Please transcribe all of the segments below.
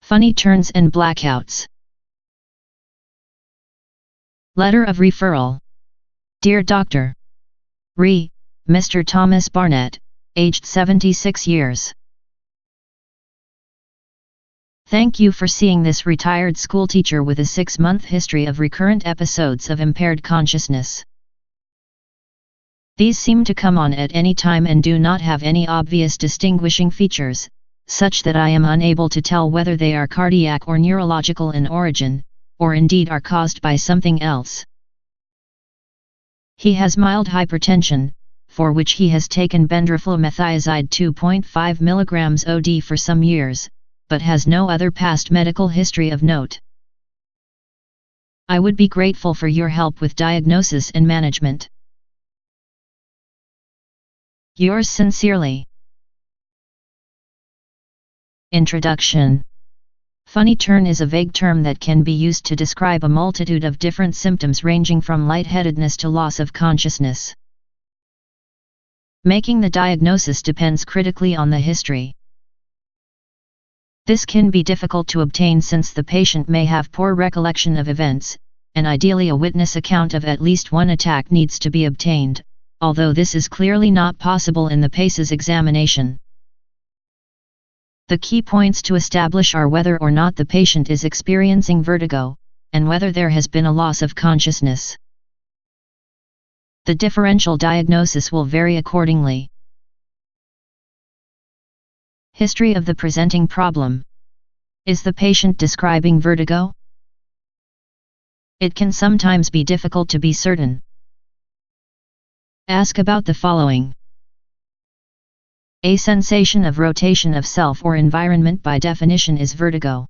Funny turns and blackouts. Letter of referral. Dear Dr. Mr. Thomas Barnett, aged 76 years. Thank you for seeing this retired schoolteacher with a 6-month history of recurrent episodes of impaired consciousness. These seem to come on at any time and do not have any obvious distinguishing features, such that I am unable to tell whether they are cardiac or neurological in origin, or indeed are caused by something else. He has mild hypertension, for which he has taken bendraflumethiazide 2.5 mg OD for some years, but has no other past medical history of note. I would be grateful for your help with diagnosis and management. Yours sincerely. Introduction. Funny turn is a vague term that can be used to describe a multitude of different symptoms ranging from lightheadedness to loss of consciousness. Making the diagnosis depends critically on the history. This can be difficult to obtain since the patient may have poor recollection of events, and ideally a witness account of at least one attack needs to be obtained, although this is clearly not possible in the PACES examination. The key points to establish are whether or not the patient is experiencing vertigo, and whether there has been a loss of consciousness. The differential diagnosis will vary accordingly. History of the presenting problem. Is the patient describing vertigo? It can sometimes be difficult to be certain. Ask about the following. A sensation of rotation of self or environment by definition is vertigo.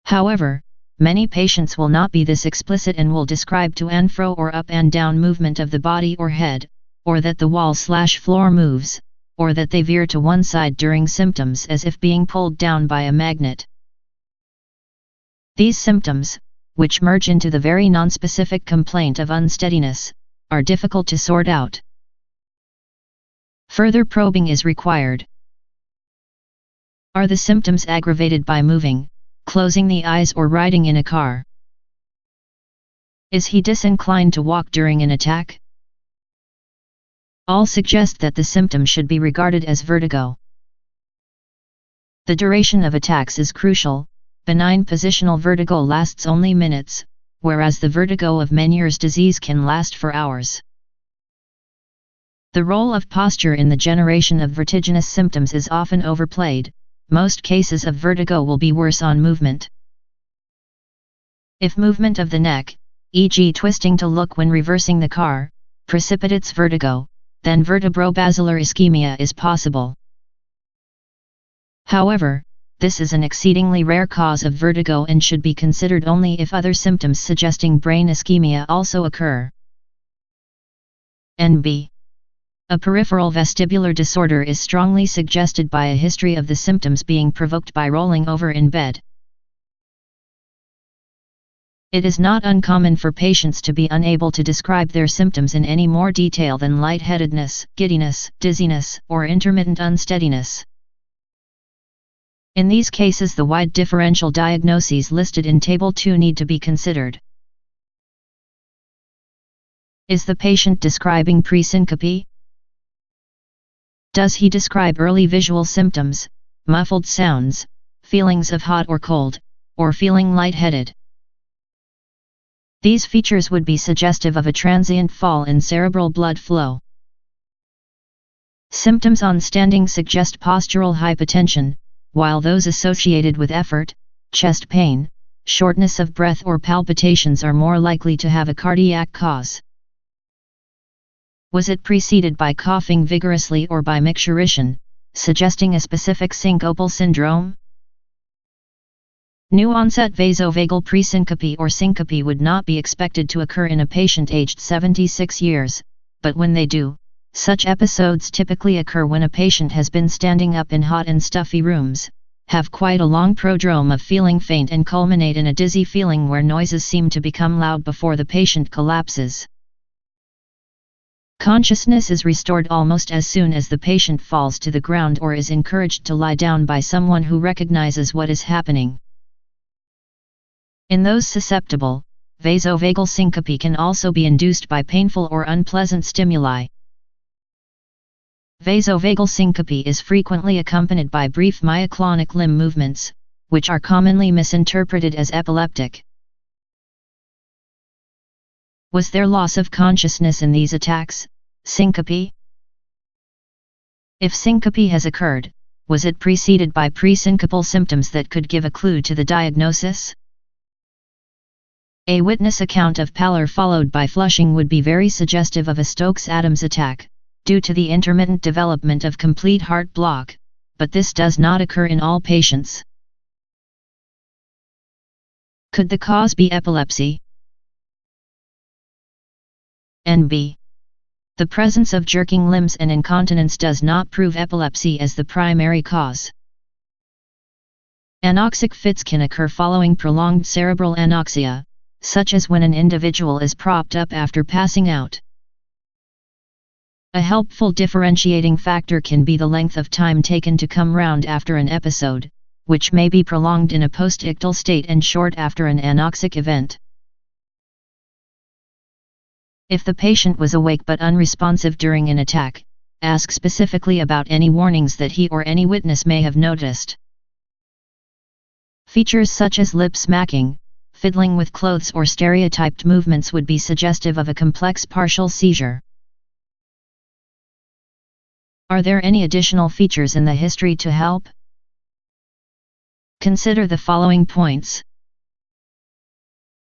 However, many patients will not be this explicit and will describe to and fro or up and down movement of the body or head, or that the wall/floor moves, or that they veer to one side during symptoms as if being pulled down by a magnet. These symptoms, which merge into the very nonspecific complaint of unsteadiness, are difficult to sort out. Further probing is required. Are the symptoms aggravated by moving, closing the eyes or riding in a car? Is he disinclined to walk during an attack? All suggest that the symptom should be regarded as vertigo. The duration of attacks is crucial. Benign positional vertigo lasts only minutes, whereas the vertigo of Meniere's disease can last for hours. The role of posture in the generation of vertiginous symptoms is often overplayed. Most cases of vertigo will be worse on movement. If movement of the neck, e.g. twisting to look when reversing the car, precipitates vertigo, then vertebrobasilar ischemia is possible. However, this is an exceedingly rare cause of vertigo and should be considered only if other symptoms suggesting brain ischemia also occur. NB. A peripheral vestibular disorder is strongly suggested by a history of the symptoms being provoked by rolling over in bed. It is not uncommon for patients to be unable to describe their symptoms in any more detail than lightheadedness, giddiness, dizziness, or intermittent unsteadiness. In these cases, the wide differential diagnoses listed in Table 2 need to be considered. Is the patient describing presyncope? Does he describe early visual symptoms, muffled sounds, feelings of hot or cold, or feeling lightheaded? These features would be suggestive of a transient fall in cerebral blood flow. Symptoms on standing suggest postural hypotension, while those associated with effort, chest pain, shortness of breath or palpitations are more likely to have a cardiac cause. Was it preceded by coughing vigorously or by micturition, suggesting a specific syncopal syndrome? New-onset vasovagal presyncope or syncope would not be expected to occur in a patient aged 76 years, but when they do, such episodes typically occur when a patient has been standing up in hot and stuffy rooms, have quite a long prodrome of feeling faint and culminate in a dizzy feeling where noises seem to become loud before the patient collapses. Consciousness is restored almost as soon as the patient falls to the ground or is encouraged to lie down by someone who recognizes what is happening. In those susceptible, vasovagal syncope can also be induced by painful or unpleasant stimuli. Vasovagal syncope is frequently accompanied by brief myoclonic limb movements, which are commonly misinterpreted as epileptic. Was there loss of consciousness in these attacks, syncope? If syncope has occurred, was it preceded by presyncopal symptoms that could give a clue to the diagnosis? A witness account of pallor followed by flushing would be very suggestive of a Stokes-Adams attack, due to the intermittent development of complete heart block, but this does not occur in all patients. Could the cause be epilepsy? NB. The presence of jerking limbs and incontinence does not prove epilepsy as the primary cause. Anoxic fits can occur following prolonged cerebral anoxia, such as when an individual is propped up after passing out. A helpful differentiating factor can be the length of time taken to come round after an episode, which may be prolonged in a post-ictal state and short after an anoxic event. If the patient was awake but unresponsive during an attack, ask specifically about any warnings that he or any witness may have noticed. Features such as lip smacking, fiddling with clothes or stereotyped movements would be suggestive of a complex partial seizure. Are there any additional features in the history to help? Consider the following points.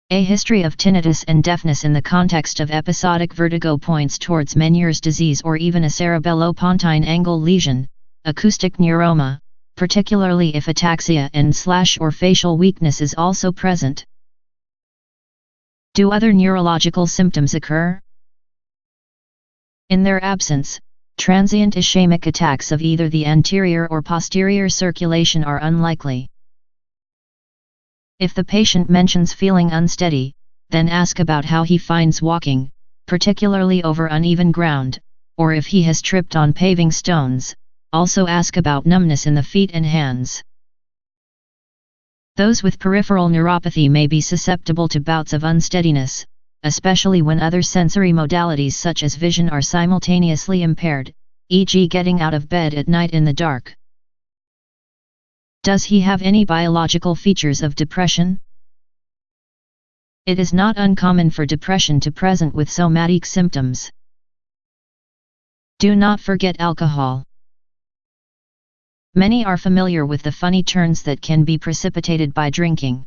A history of tinnitus and deafness in the context of episodic vertigo points towards Meniere's disease or even a cerebellopontine angle lesion, acoustic neuroma, particularly if ataxia and/or facial weakness is also present. Do other neurological symptoms occur? In their absence, transient ischemic attacks of either the anterior or posterior circulation are unlikely. If the patient mentions feeling unsteady, then ask about how he finds walking, particularly over uneven ground, or if he has tripped on paving stones. Also ask about numbness in the feet and hands. Those with peripheral neuropathy may be susceptible to bouts of unsteadiness, especially when other sensory modalities such as vision are simultaneously impaired, e.g. getting out of bed at night in the dark. Does he have any biological features of depression? It is not uncommon for depression to present with somatic symptoms. Do not forget alcohol. Many are familiar with the funny turns that can be precipitated by drinking.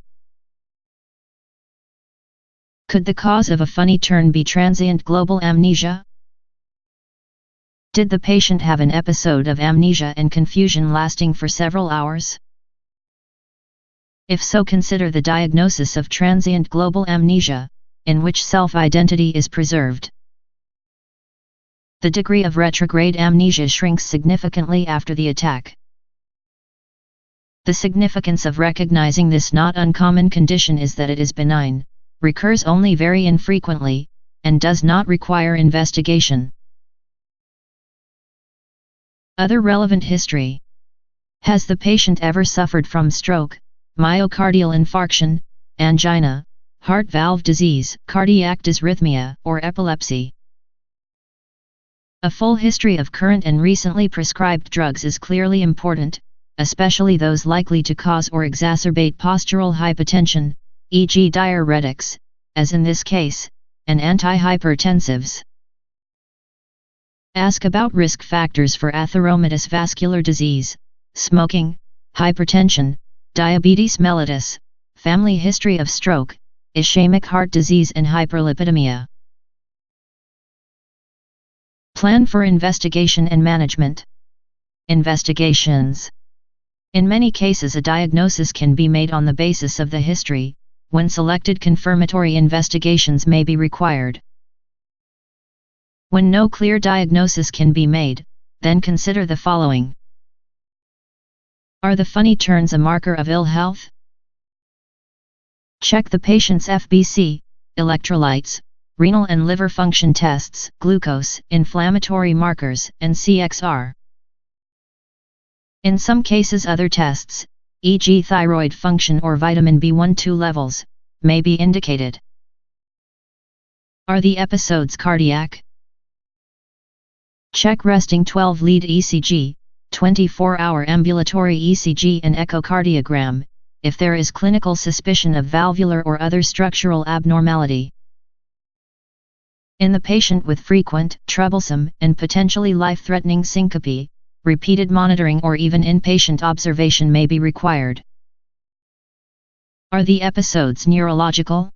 Could the cause of a funny turn be transient global amnesia? Did the patient have an episode of amnesia and confusion lasting for several hours? If so, consider the diagnosis of transient global amnesia, in which self-identity is preserved. The degree of retrograde amnesia shrinks significantly after the attack. The significance of recognizing this not uncommon condition is that it is benign, recurs only very infrequently, and does not require investigation. Other relevant history. Has the patient ever suffered from stroke, myocardial infarction, angina, heart valve disease, cardiac dysrhythmia, or epilepsy? A full history of current and recently prescribed drugs is clearly important, especially those likely to cause or exacerbate postural hypotension, e.g. diuretics, as in this case, and antihypertensives. Ask about risk factors for atheromatous vascular disease, smoking, hypertension, diabetes mellitus, family history of stroke, ischemic heart disease and hyperlipidemia. Plan for investigation and management. Investigations. In many cases a diagnosis can be made on the basis of the history, when selected confirmatory investigations may be required. When no clear diagnosis can be made, then consider the following. Are the funny turns a marker of ill health? Check the patient's FBC, electrolytes, renal and liver function tests, glucose, inflammatory markers, and CXR. In some cases other tests, e.g. thyroid function or vitamin B12 levels, may be indicated. Are the episodes cardiac? Check resting 12-lead ECG, 24-hour ambulatory ECG and echocardiogram, if there is clinical suspicion of valvular or other structural abnormality. In the patient with frequent, troublesome, and potentially life-threatening syncope, repeated monitoring or even inpatient observation may be required. Are the episodes neurological?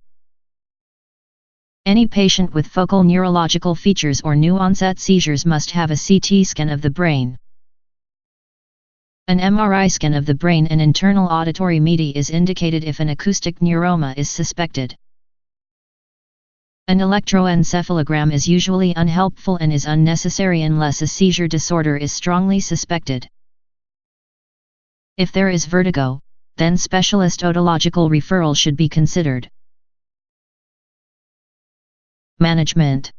Any patient with focal neurological features or new-onset seizures must have a CT scan of the brain. An MRI scan of the brain and internal auditory media is indicated if an acoustic neuroma is suspected. An electroencephalogram is usually unhelpful and is unnecessary unless a seizure disorder is strongly suspected. If there is vertigo, then specialist otological referral should be considered. Management.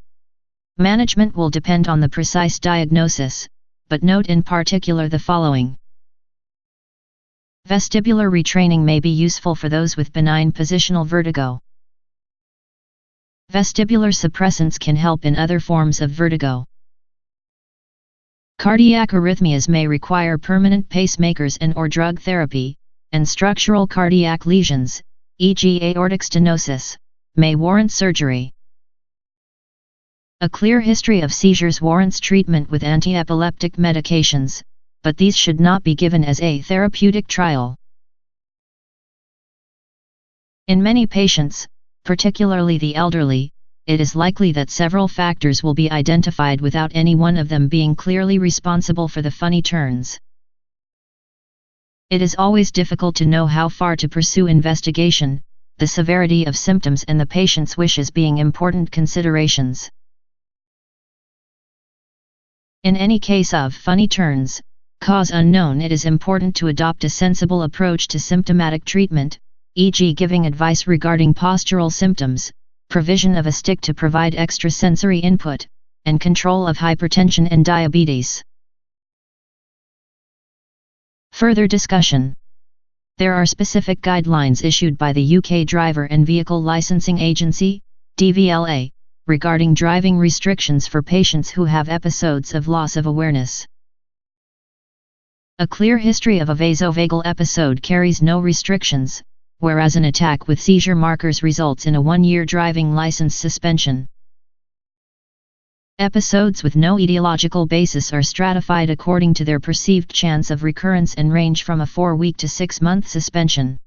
Management will depend on the precise diagnosis, but note in particular the following. Vestibular retraining may be useful for those with benign positional vertigo. Vestibular suppressants can help in other forms of vertigo. Cardiac arrhythmias may require permanent pacemakers and/or drug therapy, and structural cardiac lesions, e.g. aortic stenosis, may warrant surgery. A clear history of seizures warrants treatment with anti-epileptic medications, but these should not be given as a therapeutic trial. In many patients, particularly the elderly, it is likely that several factors will be identified without any one of them being clearly responsible for the funny turns. It is always difficult to know how far to pursue investigation, the severity of symptoms and the patient's wishes being important considerations. In any case of funny turns, cause unknown, it is important to adopt a sensible approach to symptomatic treatment, e.g. giving advice regarding postural symptoms, provision of a stick to provide extrasensory input, and control of hypertension and diabetes. Further discussion. There are specific guidelines issued by the UK Driver and Vehicle Licensing Agency, DVLA, regarding driving restrictions for patients who have episodes of loss of awareness. A clear history of a vasovagal episode carries no restrictions, whereas an attack with seizure markers results in a 1-year driving license suspension. Episodes with no etiological basis are stratified according to their perceived chance of recurrence and range from a 4-week to 6-month suspension.